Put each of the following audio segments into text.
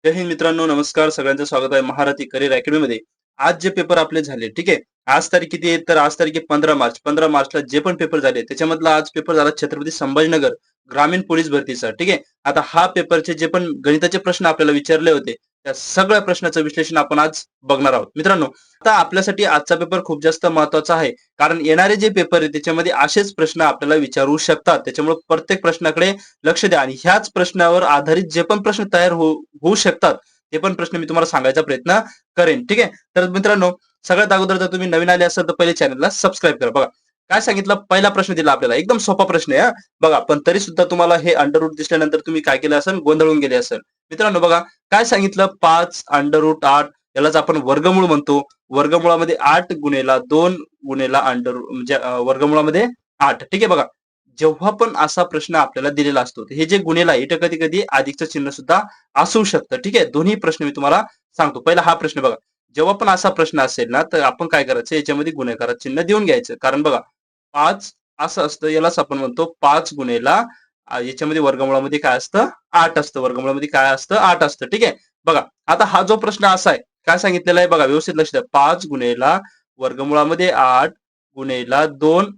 जय हिंद मित्रांनो, नमस्कार. सगळ्यांचं स्वागत आहे महारथी करिअर अकॅडमीमध्ये. आज जे पेपर आपले झाले, ठीक आहे. आज तारीख किती आहे? तर आज तारीख आहे 15 मार्च. 15 मार्चला जे पण पेपर झाले, त्याच्यामधला आज पेपर झाला छत्रपती संभाजीनगर ग्रामीण पोलीस भरतीचा, ठीक आहे. आता हा पेपरचे जे पण गणिताचे प्रश्न आपल्याला विचारले होते, त्या सगळ्या प्रश्नाचं विश्लेषण आपण आज बघणार आहोत. मित्रांनो, आता आपल्यासाठी आजचा पेपर खूप जास्त महत्त्वाचा आहे. कारण येणारे जे पेपर आहे त्याच्यामध्ये असेच प्रश्न आपल्याला विचारू शकतात. त्याच्यामुळे प्रत्येक प्रश्नाकडे लक्ष द्या आणि ह्याच प्रश्नावर आधारित जे पण प्रश्न तयार होऊ शकतात ते पण प्रश्न मी तुम्हाला सांगायचा प्रयत्न करेन. ठीक आहे. तर मित्रांनो, सगळ्यात अगोदर जर तुम्ही नवीन आले असाल तर पहिले चॅनलला सबस्क्राईब करा. बघा काय सांगितलं, पहिला प्रश्न दिला आपल्याला, एकदम सोपा प्रश्न आहे. बघा, पण तरी सुद्धा तुम्हाला हे अंडर रूट दिसल्यानंतर तुम्ही काय केलं असेल, गोंधळून गेले असेल. मित्रांनो बघा काय सांगितलं, 5 अंडर रूट 8 यालाच आपण वर्गमूळ म्हणतो. वर्गमुळामध्ये 8 गुणेला 2 गुणेला अंडर म्हणजे वर्गमुळामध्ये 8. ठीक आहे. बघा जेव्हा पण असा प्रश्न आपल्याला दिलेला असतो, हे जे गुणेला आहे इथं कधी कधी अधिकचं चिन्ह सुद्धा असू शकतं. ठीक आहे. दोन्ही प्रश्न मी तुम्हाला सांगतो. पहिला हा प्रश्न बघा, जेव्हा पण असा प्रश्न असेल ना, तर आपण काय करायचं, याच्यामध्ये गुणाकाराचं चिन्ह देऊन घ्यायचं. कारण बघा 5 असं असतं, यालाच आपण म्हणतो 5 गुणेला याच्यामध्ये वर्गमुळामध्ये काय असतं, 8 असतं. वर्गमुळामध्ये काय असतं, 8 असतं. ठीक आहे. बघा आता हा जो प्रश्न असा आहे, काय सांगितलेला आहे बघा, व्यवस्थित लक्ष द्या. 5 गुणेला वर्गमुळामध्ये 8 गुणेला 2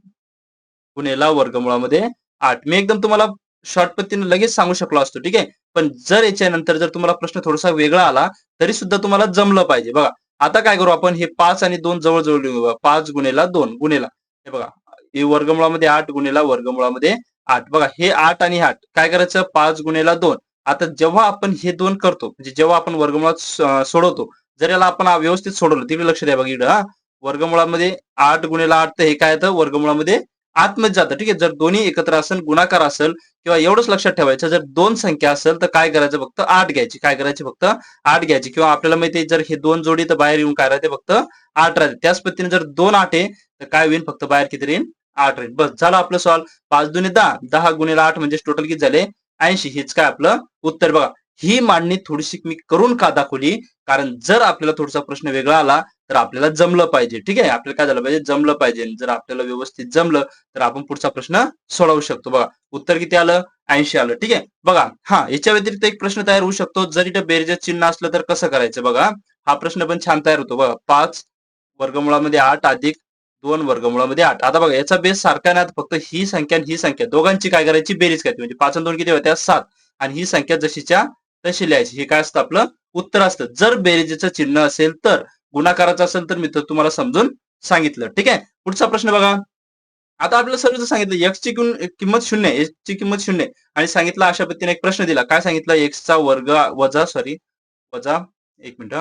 गुणेला वर्गमुळामध्ये 8. मी एकदम तुम्हाला शॉर्ट पद्धतीने लगेच सांगू शकलो असतो. ठीक आहे. पण जर याच्यानंतर जर तुम्हाला प्रश्न थोडासा वेगळा आला तरी सुद्धा तुम्हाला जमलं पाहिजे. बघा आता काय करू आपण, हे 5 आणि 2 जवळ जवळ लिहू. बघा 5 गुणेला 2 गुणेला, हे बघा हे वर्गमुळामध्ये 8 गुणेला वर्गमुळामध्ये 8. बघा हे 8 आणि 8 काय करायचं, 5 गुणेला 2. आता जेव्हा आपण हे 2 करतो, म्हणजे जेव्हा आपण वर्गमुळात सोडवतो, जर याला आपण व्यवस्थित सोडवलं, तिकडे लक्ष द्या बघा इकडे. हा वर्गमुळामध्ये 8 गुणेला 8 तर हे काय येतं, वर्गमुळामध्ये आतमध्ये जातं. ठीक आहे. जर दोन्ही एकत्र असेल, गुणाकार असेल, किंवा एवढंच लक्षात ठेवायचं, जर दोन संख्या असेल तर काय करायचं, फक्त 8 घ्यायची. काय करायची, फक्त 8 घ्यायची. किंवा आपल्याला माहिती आहे जर हे दोन जोडी तर बाहेर येऊन काय राहते, फक्त 8 राहते. त्याच पद्धतीने जर 2 8 आहे तर काय होईल, फक्त बाहेर किती राहील, 8 राहील. बस झालं आपलं सॉल्व. 5 दुने 10, 10 गुणिले 8 म्हणजे टोटल किती झाले, 80. हेच काय आपलं उत्तर. बघा ही मांडणी थोडीशी मी करून का दाखवली, कारण जर आपल्याला थोडासा प्रश्न वेगळा आला तर आपल्याला जमलं पाहिजे. ठीक आहे. आपल्याला काय झालं पाहिजे, जमलं पाहिजे. जर आपल्याला व्यवस्थित जमलं तर आपण पुढचा प्रश्न सोडवू शकतो. बघा उत्तर किती आलं, 80 आलं. ठीक आहे. बघा हा याच्या व्यतिरिक्त एक प्रश्न तयार होऊ शकतो, जर इथं बेरजेच चिन्ह असलं तर कसं करायचं. बघा हा प्रश्न पण छान तयार होतो. बघा 5 वर्गमुळामध्ये 8 अधिक 2 वर्गमुळामध्ये 8. आता बघा याचा बेस सारखा नाही, फक्त ही संख्या आणि ही संख्या दोघांची काय करायची, बेरीज करायची. म्हणजे 5 आणि 2 किती होत्या, 7. आणि ही संख्या जशीच्या तशी लिहायची. हे काय असतं, आपलं उत्तर असतं. जर बेरीजचं चिन्ह असेल तर, गुणाकाराचं असेल तर मित्र तुम्हाला समजून सांगितलं. ठीक आहे. पुढचा प्रश्न बघा. आता आपल्याला सर्वच सांगितलं x ची किंमत 0 आहे, x ची किंमत 0 आहे आणि सांगितलं अशा पद्धतीने एक प्रश्न दिला. काय सांगितलं, x चा वर्ग वजा वजा 1 मिनिट.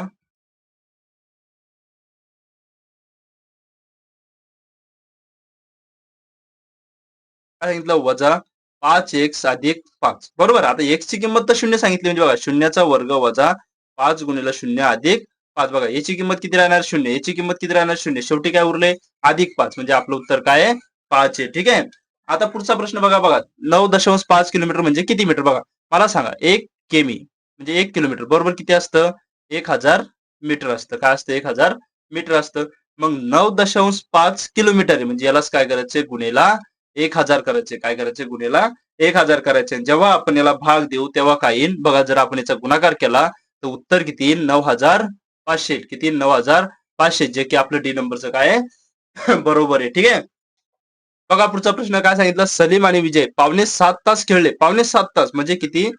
काय सांगितलं, वजा 5x अधिक 5. बरोबर. आता x ची किंमत तर 0 सांगितली, म्हणजे बघा 0चा वर्ग वजा 5 गुणिले 0 अधिक 5. बघा याची किंमत किती राहणार, 0. याची किंमत किती राहणार, 0. शेवटी काय उरले, अधिक 5. म्हणजे आपलं उत्तर काय आहे, 5 आहे. ठीक आहे. आता पुढचा प्रश्न बघा. बघा 9.5 किलोमीटर म्हणजे किती मीटर. बघा मला सांगा, 1 केमी म्हणजे 1 किलोमीटर बरोबर किती असतं, 1000 मीटर असतं. काय असतं, 1000 मीटर असतं. मग 9.5 किलोमीटर आहे, म्हणजे यालाच काय करायचं, गुणेला 1000 करायचे. काय करायचे, गुणेला 1000 करायचे. जेव्हा आपण याला भाग देऊ तेव्हा काय येईल, बघा जर आपण याचा गुणाकार केला तर उत्तर किती येईल, 9500. किती येईल, 9500, जे की आपलं डी नंबरचं काय आहे बरोबर आहे. ठीक आहे. बघा पुढचा प्रश्न काय सांगितलं, सलीम आणि विजय पावणे 7 तास खेळले. पावणे 7 तास म्हणजे किती,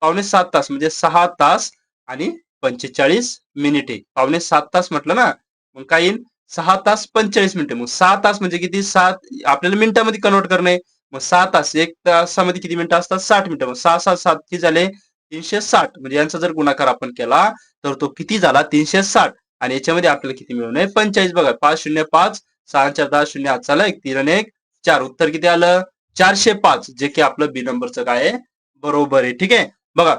पावणे 7 तास म्हणजे 6 तास आणि 45 मिनिटे. पावणे 7 तास म्हटलं ना, मग काय येईल, 6 तास 45 मिनिटे. मग 6 तास म्हणजे किती, 7 आपल्याला मिनिटामध्ये कन्वर्ट करणे. मग 6 तास, 1 तासामध्ये किती मिनिटं असतात, 60 मिनिटं. मग 6 6 7 किती झाले, 360. म्हणजे यांचा जर गुणाकार आपण केला तर तो किती झाला, 360. आणि याच्यामध्ये आपल्याला किती मिळवणे, 45. बघा 5 0 5, 6 4 10 0 हात चाला, 1 3 आणि 1 4. उत्तर किती आलं, 405, जे की आपलं बी नंबरचं काय आहे, बरोबर आहे. ठीक आहे. बघा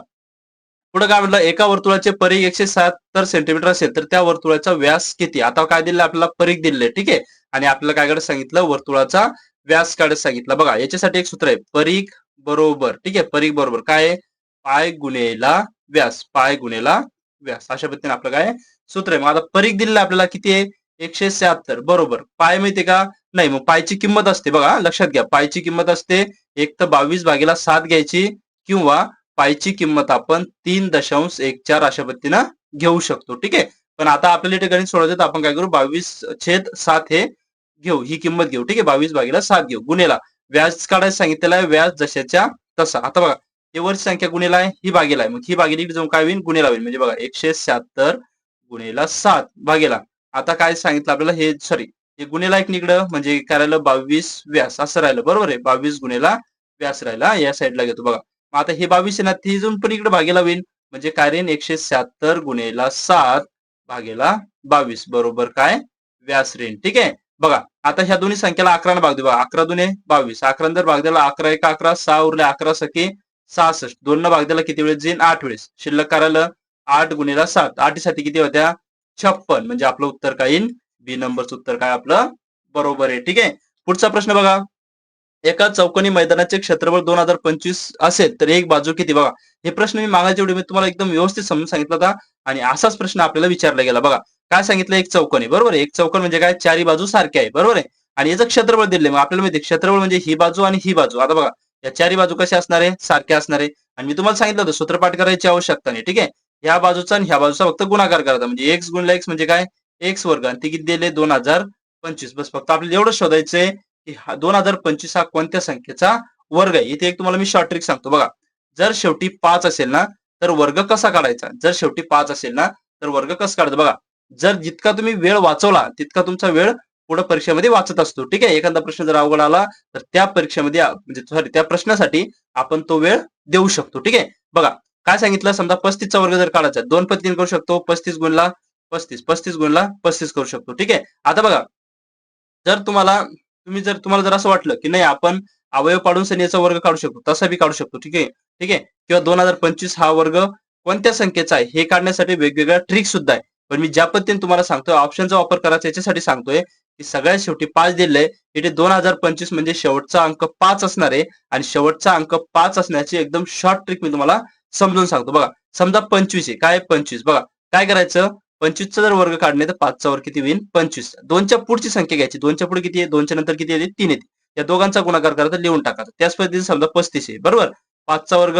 पुढे काय म्हटलं, एका वर्तुळाचे परिघ 170 सेंटीमीटर असेल तर त्या वर्तुळाचा व्यास किती. आता काय दिलं आपल्याला, परिघ दिले. ठीक आहे. आणि आपल्याला काय करायचं सांगितलं, वर्तुळाचा व्यास काढायला सांगितलं. बघा याच्यासाठी एक सूत्र आहे, परिघ बरोबर, ठीक आहे, परिघ बरोबर काय आहे, पाय गुणेला व्यास. पाय गुणेला व्यास, अशा पद्धतीने आपलं काय सूत्र आहे. मग आता परिघ दिलेलं आपल्याला किती आहे, 176 बरोबर. पाय माहितीये का, नाही. मग पायची किंमत असते, बघा लक्षात घ्या, पायची किंमत असते एक तर 22 भागीला 7 घ्यायची, किंवा पायची किंमत आपण 3.14 अशा पद्धतीनं घेऊ शकतो. ठीक आहे. पण आता आपल्याला इथे गणित सोडवायचं तर आपण काय करू 22/7 हे घेऊ, ही किंमत घेऊ. ठीक आहे. 22/7 घेऊ गुणेला व्याज काढायला सांगितलेलं आहे, व्याज जशाच्या तसा. आता बघा हे वरची संख्या गुणेला आहे, ही भागेला आहे. मग ही भागिले जाऊन काय होईल गुणेला होईल. म्हणजे बघा 176 गुणेला 7 भागेला. आता काय सांगितलं आपल्याला हे सॉरी हे गुणेला एक निकडं म्हणजे काय राहिलं 22 व्यास असं राहिलं. बरोबर आहे. 22 गुणेला व्यास राहिला. या साईडला घेतो बघा. मग आता हे 22 आहे ना ती जाऊन पण इकडे भागेला होईल. म्हणजे काय राहील 176 गुणेला 7 भागेला 22 बरोबर काय व्यास रेन. ठीक आहे. बघा आता ह्या दोन्ही संख्याला 11 भाग देऊ. 11 दुने 22. 11 जर भाग दिला 11 1 11 6 उरले 11 सखे 66. 2 न भाग दिला किती वेळेस जाईल 8 वेळेस. शिल्लक करायला 8 गुणेला 7 8 साठी किती होत्या 56. म्हणजे आपलं उत्तर काय येईल बी नंबरचं उत्तर काय आपलं बरोबर आहे. ठीक आहे. पुढचा प्रश्न बघा. एका चौकोनी मैदानाचे क्षेत्रफळ 2025 असेल तर एक बाजू किती बघा. हे प्रश्न मी मागायच्या वेळी मी तुम्हाला एकदम व्यवस्थित समजून सांगितलं होता आणि असाच प्रश्न आपल्याला विचारला गेला. बघा काय सांगितलं एक चौकोनी बरोबर आहे. एक चौकोन म्हणजे काय चारी बाजू सारख्या आहे बरोबर आहे. आणि याचं क्षेत्रफळ दिले मग आपल्याला माहिती क्षेत्रफळ म्हणजे ही बाजू आणि ही बाजू. आता बघा या चारी बाजू कशा असणार आहे सारख्या असणार आहे. आणि मी तुम्हाला सांगितलं होतं सूत्रपाठ करायची आवश्यकता नाही. ठीक आहे. ह्या बाजूचा आणि ह्या बाजूचा फक्त गुणाकार करायचा म्हणजे एक्स गुणला एक्स म्हणजे काय एक्स वर्ग आणि ते किती दिले 2025. बस फक्त आपल्याला एवढं शोधायचंय की 2025 हा कोणत्या संख्येचा वर्ग आहे. इथे एक तुम्हाला मी शॉर्ट ट्रिक सांगतो बघा. जर शेवटी 5 असेल ना तर वर्ग कसा काढायचा. जर शेवटी 5 असेल ना तर वर्ग कसं काढायचा बघा. जर जितका तुम्ही वेळ वाचवला तितका तुमचा वेळ पुढे परीक्षेमध्ये वाचत असतो. ठीक आहे. एखादा प्रश्न जर अवघड आला तर त्या परीक्षेमध्ये म्हणजे सॉरी त्या प्रश्नासाठी आपण तो वेळ देऊ शकतो. ठीक आहे. बघा काय सांगितलं समजा 35चा वर्ग जर काढायचा 2 पद्धतीने करू शकतो. 35 गुणला 35 35 गुणला 35 करू शकतो. ठीक आहे. आता बघा जर तुम्हाला जर असं वाटलं की नाही आपण अवयव पाडून सनी याचा वर्ग काढू शकतो तसा बी काढू शकतो. ठीक आहे. ठीक आहे. किंवा 2025 हा वर्ग कोणत्या संख्येचा आहे हे काढण्यासाठी वेगवेगळ्या ट्रिक सुद्धा आहे. पण मी ज्या पद्धतीने तुम्हाला सांगतोय ऑप्शनचा वापर करायचा याच्यासाठी सांगतोय की सगळ्यात शेवटी 5 दिले इथे 2025 म्हणजे शेवटचा अंक 5 असणार आहे आणि शेवटचा अंक 5 असण्याची एकदम शॉर्ट ट्रिक मी तुम्हाला समजून सांगतो. बघा समजा 25 आहे काय 25 बघा काय करायचं 25चा जर वर्ग काढणे तर 5चा वर्ग किती होईल 25. 2च्या पुढची संख्या घ्यायची 2च्या पुढे किती आहे 2च्या नंतर किती येते 3 येते. या दोघांचा गुणाकार करायचा लिहून टाकायचा. त्याच पद्धतीने समजा 35 आहे बरोबर 5चा वर्ग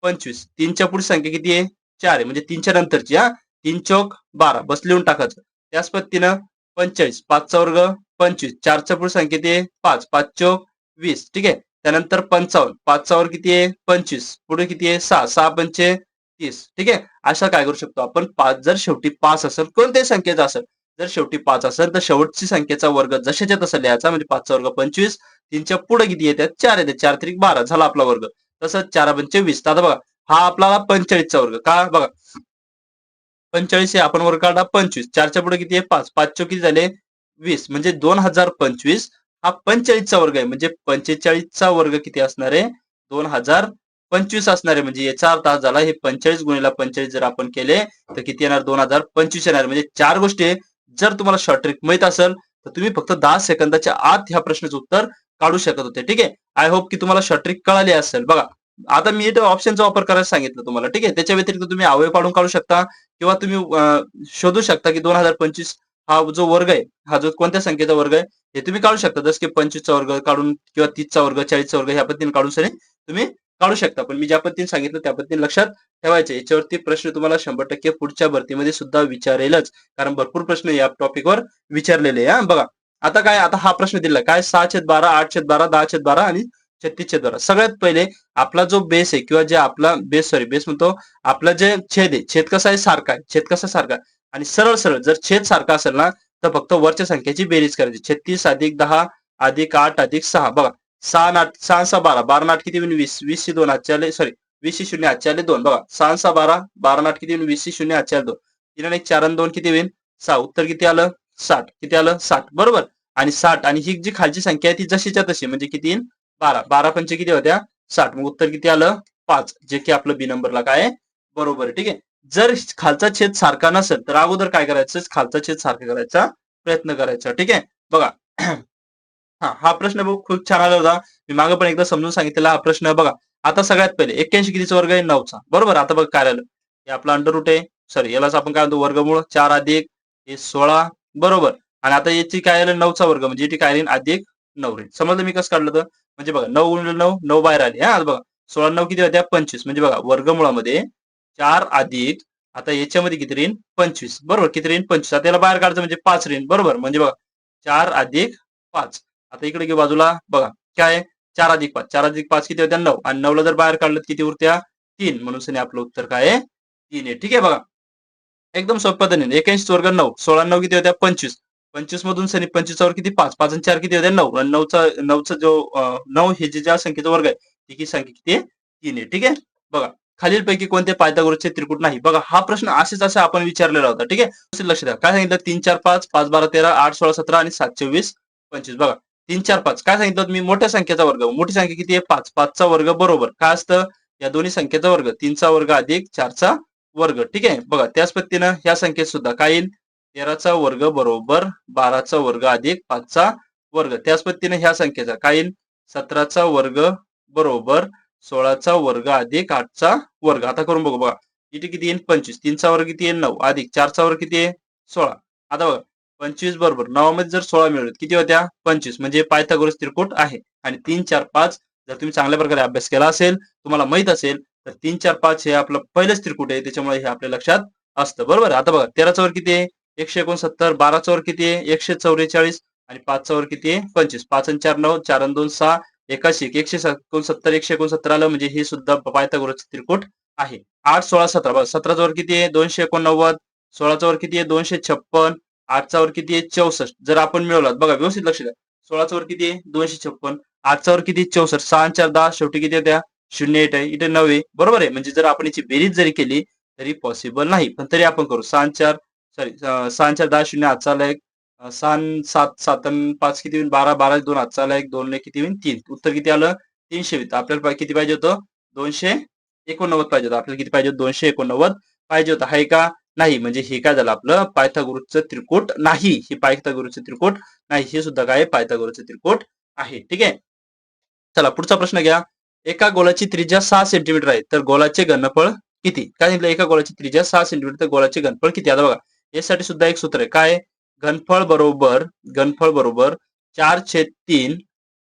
25 3च्या पुढची संख्या किती आहे 4 आहे म्हणजे 3च्या नंतरची हा 3 चौक 12 बस लिहून टाकायचं. त्याच पद्धतीनं 45 5चा वर्ग 25 4च्या पुढे संख्या किती आहे 5 5 चौक 20. ठीक आहे. त्यानंतर 55 5चा वर्ग किती आहे 25 पुढे किती आहे 6 6 पंचे 30. ठीक आहे. अशा काय करू शकतो आपण 5 जर शेवटी 5 असेल कोणत्याही संख्येचा असेल जर शेवटी 5 असेल तर शेवटची संख्येचा वर्ग जशाच्या तसा लिहायचा म्हणजे 5चा वर्ग 25 3च्या पुढे किती येतात 4 येतात 4 त्रिक 12 झाला आपला वर्ग. तसंच 4 पंचे 20. आता बघा हा आपला 45चा वर्ग का बघा 45 आहे आपण वर्ग काढला 25 4च्या पुढे किती आहे 5 5 किती झाले 20 म्हणजे 2025 हा 45चा वर्ग आहे म्हणजे 45चा वर्ग किती असणार आहे 2025 असणार आहे. म्हणजे याचा अर्थ झाला हे 45 गुणिला 45 जर आपण केले तर किती येणार 2025 येणार. म्हणजे चार गोष्टी जर तुम्हाला शॉर्ट ट्रिक माहित असेल तर तुम्ही फक्त 10 सेकंदाच्या आत ह्या प्रश्नाचं उत्तर काढू शकत होते. ठीक आहे. आय होप की तुम्हाला शॉर्ट ट्रिक कळाली असेल. बघा आता मी इथे ऑप्शनचा वापर करायला सांगितलं तुम्हाला. ठीक आहे. त्याच्या व्यतिरिक्त तुम्ही अवयव पाडून काढू शकता किंवा तुम्ही शोधू शकता की 2025 हा जो वर्ग आहे हा जो कोणत्या संख्येचा वर्ग आहे हे तुम्ही काढू शकता. जसं की 25चा वर्ग काढून किंवा 30चा वर्ग 40चा वर्ग ह्या पद्धतीने काढून सरी तुम्ही काढू शकता. पण मी ज्या पद्धतीने सांगितलं त्या पद्धतीने लक्षात ठेवायचे. याच्यावरती प्रश्न तुम्हाला 100% पुढच्या भरतीमध्ये सुद्धा विचारेलच कारण भरपूर प्रश्न या टॉपिकवर विचारलेले आहे. बघा आता काय आता हा प्रश्न दिला काय 6/12 8/12 10/12 आणि 36/12. सगळ्यात पहिले आपला जो बेस आहे किंवा जे आपला बेस म्हणतो आपला जे छेद आहे छेद कसा आहे सारखा आहे छेद कसा सारखा आणि सरळ सरळ जर छेद सारखा असेल ना तर फक्त वरच्या संख्येची बेरीज करायची 36 अधिक 10 अधिक 8 अधिक 6 बघा 6 8 6 6 12 12 8 किती होईल 20 20 2 आजच्या आले सॉरी 20 0 आजच्या आले 2 बघा 6 6 12 12 8 किती होईल 20 0 आजच्या आले 2 3 1 4 2 किती होईल 6 उत्तर किती आलं 60 किती आलं 60 बरोबर. आणि 60 आणि ही जी खालची संख्या आहे ती जशीच्या तशी म्हणजे किती येईल 12 12 पंचे किती होत्या 60 मग उत्तर किती आलं 5 जे की आपलं बी नंबरला काय आहे बरोबर आहे. ठीक आहे. जर खालचा छेद सारखा नसेल तर अगोदर काय करायचं खालचा छेद सारखा करायचा प्रयत्न करायचा. ठीक आहे. बघा हा प्रश्न खूप छान आला होता. मी मागे पण एकदा समजून सांगितलेला हा प्रश्न बघा. आता सगळ्यात पहिले 81 कितीचा वर्ग आहे 9चा बरोबर. आता बघ काय राहिलं हे आपला अंडर रूट आहे सॉरी यालाच आपण काय म्हणतो वर्गमूळ 4 अधिक हे 16 बरोबर. आणि आता याची काय आलं 9चा वर्ग म्हणजे याची काय राहील अधिक 9 राहील. समजलं मी कसं काढलं तर म्हणजे बघा 9 गुणिले 9 9 बाहेर आली हा बघा 16 किती होत्या 25 म्हणजे बघा वर्गमुळामध्ये 4 अधिक आता याच्यामध्ये किती राहील 25 बरोबर किती राहील 25 आता याला बाहेर काढायचं म्हणजे 5 राहील बरोबर म्हणजे बघा 4 अधिक 5 आता इकडे घेऊ बाजूला बघा काय 4 अधिक 5 4 अधिक 5 किती होत्या 9 आणि 9 ला जर बाहेर काढलं किती उरत्या 3 म्हणून सनी आपलं उत्तर काय आहे 3 आहे ठीक आहे बघा एकदम सोप्या पद्धतीने 81 वर्ग 9 16 9 किती होत्या 25 25 मधून सनी 25 वर किती 5 5 आणि 4 किती होत्या 9 आणि 9चा जो 9 हे जे ज्या संख्येचा वर्ग आहे ती संख्या किती आहे 3 आहे ठीक आहे बघा खालीलपैकी कोणते पायथागोरसचे त्रिकूट नाही बघा हा प्रश्न असेच आपण विचारलेला होता ठीक आहे लक्ष द्या काय सांगितलं 3 4 5 5 12 13 8 16 17 आणि 7 24 25 बघा 3 4 5 काय सांगितलं मी मोठ्या संख्येचा वर्ग मोठी संख्या किती आहे 5 5 चा वर्ग बरोबर काय असतं या दोन्ही संख्येचा वर्ग 3 चा वर्ग अधिक 4 चा वर्ग ठीक आहे बघा त्याच पद्धतीनं ह्या संख्येत सुद्धा काय येईल 13 चा वर्ग बरोबर 12 चा वर्ग अधिक 5 चा वर्ग त्याच पद्धतीने ह्या संख्येचा काय येईल 17 चा वर्ग बरोबर 16 चा वर्ग अधिक 8 चा वर्ग आता करून बघू बघा इथे किती येईल 25 3 चा वर्ग किती आहे 9 अधिक 4 चा वर्ग किती आहे 16 आता बघा 25 बरोबर 9 मध्ये जर 16 मिळवले किती होत्या 25 म्हणजे पायथागोरस त्रिकूट आहे आणि 3 4 5 जर तुम्ही चांगल्या प्रकारे अभ्यास केला असेल तुम्हाला माहित असेल तर 3 4 5 हे आपलं पहिलंच त्रिकूट आहे त्याच्यामुळे हे आपल्या लक्षात असतं बरोबर आता बघा 13 चा वर किती आहे 169 12 चा वर किती आहे 144 आणि 5 चा वर किती आहे 25 5 आणि 4 9 4 आणि 2 6 81 169 आलं म्हणजे हे सुद्धा पायथागोरसचे त्रिकूट आहे 8 16 17 बघा 17 चा वर किती आहे 289 16 चा वर किती आहे 256 8 चा वर किती आहे 64 जर आपण मिळवलात बघा व्यवस्थित लक्ष द्या 16 चा वर किती आहे 256 8 चा वर किती 64 6 आणि 4 10 शेवटी किती येत्या 08 आहे इथे 9 आहे बरोबर आहे म्हणजे जर आपण याची बेरीज जरी केली तरी पॉसिबल नाही पण तरी आपण करू 6 4 सॉरी 6 4 10 0 आजचा आला एक 6 7 7 5 किती होईल 12 12 2 आजचा आला एक 2 ने किती होईल 3 उत्तर किती आलं 320 आपल्याला किती पाहिजे होतं 289 पाहिजे होतं आपल्याला किती पाहिजे 289 पाहिजे होतं हाय का नाही म्हणजे हे काय झालं आपलं पायथागोरसचं त्रिकूट नाही हे पायथागोरसचं त्रिकूट नाही हे सुद्धा काय पायथागोरसचं त्रिकूट आहे ठीक आहे चला पुढचा प्रश्न घ्या एका गोलाची त्रिज्या 6 सेंटीमीटर आहे तर गोलाचे घनफळ किती काय सांगितलं एका गोलाची त्रिज्या 6 सेंटीमीटर तर गोलाचे घनफळ किती आता बघा यासाठी सुद्धा एक सूत्र आहे काय घनफळ बरोबर 4/3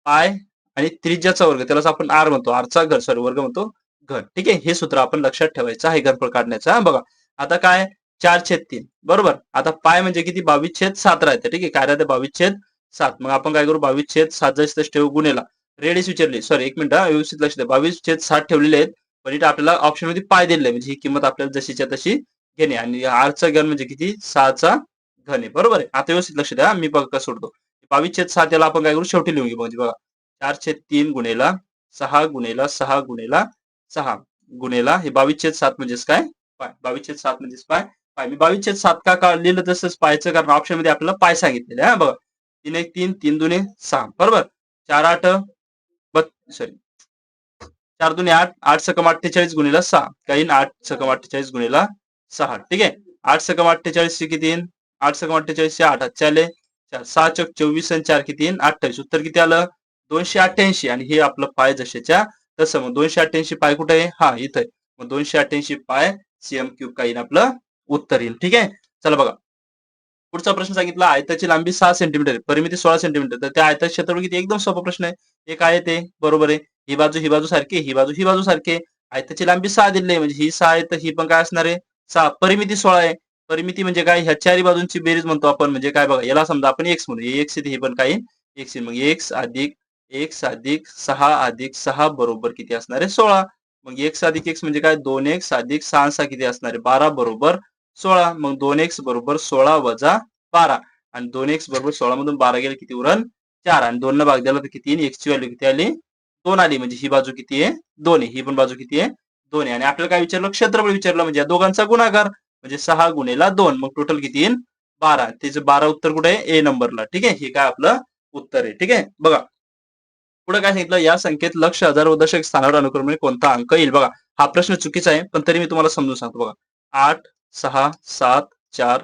पाय आणि त्रिज्याचा वर्ग त्यालाच आपण आर म्हणतो आरचा घन सॉरी वर्ग म्हणतो घन ठीक आहे हे सूत्र आपण लक्षात ठेवायचं आहे घनफळ काढण्याचा बघा आता काय 4/3 बरोबर आता पाय म्हणजे किती 22/7 राहते ठीक आहे काय राहते 22/7 मग आपण काय करू 22/7 जसं ठेवू गुणेला रेडियस विचारली सॉरी एक मिनिट व्यवस्थित लक्ष द्या 22/7 ठेवलेले आहेत पण इथे आपल्याला ऑप्शन मध्ये पाय दिले म्हणजे ही किंमत आपल्याला जशीच्या तशी घेणे आणि आरचा घन म्हणजे किती 6चा घन आहे बरोबर आहे आता व्यवस्थित लक्ष द्या मी बघा कसं सोडतो 22/7 याला आपण काय करू शेवटी लिहून घेऊ म्हणजे बघा 4/3 गुणेला 6 गुणेला 6 गुणेला 6 गुणेला हे 22/7 म्हणजेच काय पाय 22/7 म्हणजेच पाय मी 22/7 का लिहिलं तसंच पायचं कारण ऑप्शन मध्ये आपल्याला पाय सांगितलेलं आहे बघा 3 1 3 3 2 6 बरोबर 4 8 सॉरी 4 2 8 8 सकम 48 गुणिला 6 काही 8 सकम 48 गुणिला 6 ठीक आहे 8 सकम 48 किती 8 सकम 48 8 चाले 6 चौक 24 आणि 4 किती 28 उत्तर किती आलं 288 आणि हे आपलं पाय जशाच्या तसं मग 288 पाय कुठे आहे हा इथं मग 288 पाय सीएम क्यूब काही आपलं उत्तर येईल ठीक आहे चला बघा पुढचा प्रश्न सांगितला आयताची लांबी 6 सेंटीमीटर परिमिती 16 सेंटीमीटर तर त्या आयताचे क्षेत्रफळ किती एकदम सोपा प्रश्न आहे एक आहे ते बरोबर आहे ही बाजू सारखी ही बाजू सारखी आयताची लांबी 6 दिली आहे म्हणजे ही 6 आहे तर ही पण काय असणार आहे 6 परिमिती 16 आहे परिमिती म्हणजे काय ह्या चारही बाजूंची बेरीज म्हणतो आपण म्हणजे काय बघा याला समजा आपण एक्स म्हणू एक्स हे पण काय एक्स मग एक्स अधिक 6 अधिक 6 बरोबर किती असणार आहे 16 मग एक्स अधिक एक्स म्हणजे काय 2x अधिक 6 6 किती असणार आहे 12 बरोबर 16 मग 2x बरोबर 16 वजा 12 आणि 2x बरोबर 16 मधून 12 गेले किती उरण 4 आणि 2 न भाग दिला तर किती x ची व्हॅल्यू किती आली 2 आली म्हणजे ही बाजू किती आहे 2 आहे ही पण बाजू किती आहे 2 आहे आणि आपल्याला काय विचारलं क्षेत्रफळ विचारलं म्हणजे या दोघांचा गुणाकार म्हणजे 6 गुणेला 2 मग टोटल किती येईल 12 त्याचं 12 उत्तर कुठे आहे ए नंबरला ठीक आहे हे काय आपलं उत्तर आहे ठीक आहे बघा पुढे काय सांगितलं या संख्येत लक्ष हजार व दशक स्थानावर अनुक्रमे कोणता अंक येईल बघा हा प्रश्न चुकीचा आहे पण तरी मी तुम्हाला समजून सांगतो बघा 8 6 7 4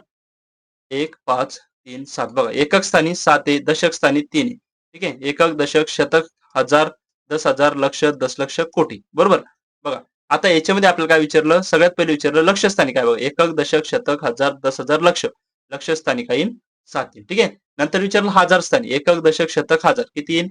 1 5 3 7 बघा एकक स्थानी 7 आहे दशक स्थानी 3 आहे ठीक आहे एकक दशक शतक हजार 10,000 लक्ष दशलक्ष कोटी बरोबर बघा आता याच्यामध्ये आपल्याला काय विचारलं सगळ्यात पहिले विचारलं लक्ष स्थानी काय बघा एकक दशक शतक हजार 10,000 लक्ष स्थानी काही 7 ठीक आहे नंतर विचारलं हजार स्थानी एकक दशक शतक हजार किती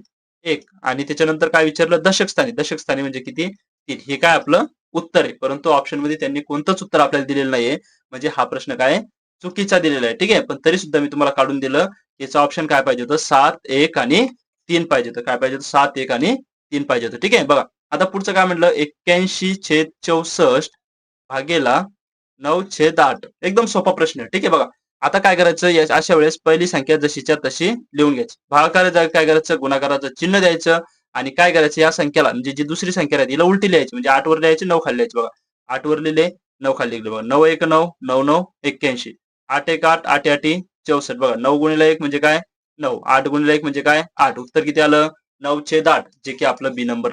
एक आणि त्याच्यानंतर काय विचारलं दशक स्थानी. दशक स्थानी म्हणजे किती 3. हे काय आपलं उत्तर आहे. परंतु ऑप्शन मध्ये त्यांनी कोणतंच उत्तर आपल्याला दिलेलं नाहीये. म्हणजे हा प्रश्न काय चुकीचा दिलेला आहे. ठीक आहे. पण तरी सुद्धा मी तुम्हाला काढून दिलं. याचा ऑप्शन काय पाहिजे होतं 7, 1 आणि 3 पाहिजे होतं. काय पाहिजे होतं 7, 1 आणि 3 पाहिजे होतं. ठीक आहे. बघा आता पुढचं काय म्हटलं 81/64 भागेला 9/8. एकदम सोपा प्रश्न आहे. ठीक आहे बघा. आता काय करायचं अशा वेळेस पहिली संख्या जशीच्या तशी लिहून घ्यायची. भागाकाराच्या जागी काय करायचं गुणाकाराचं चिन्ह द्यायचं आणि काय करायचं या संख्याला म्हणजे जी दुसरी संख्या आहे तिला उलटी लिहायची म्हणजे 8 वर लिहायची 9 खाली लिहायची बघा. 8 वर लिहिले 9 खाली लिहिले बघा. 9 1 9 9 9 81 8 1 8 8 8 64 बघा 9 गुणिले 1 म्हणजे काय 9 8 गुणिले 1 म्हणजे काय 8 उत्तर किती आलं 9/8 जे की आपलं बी नंबर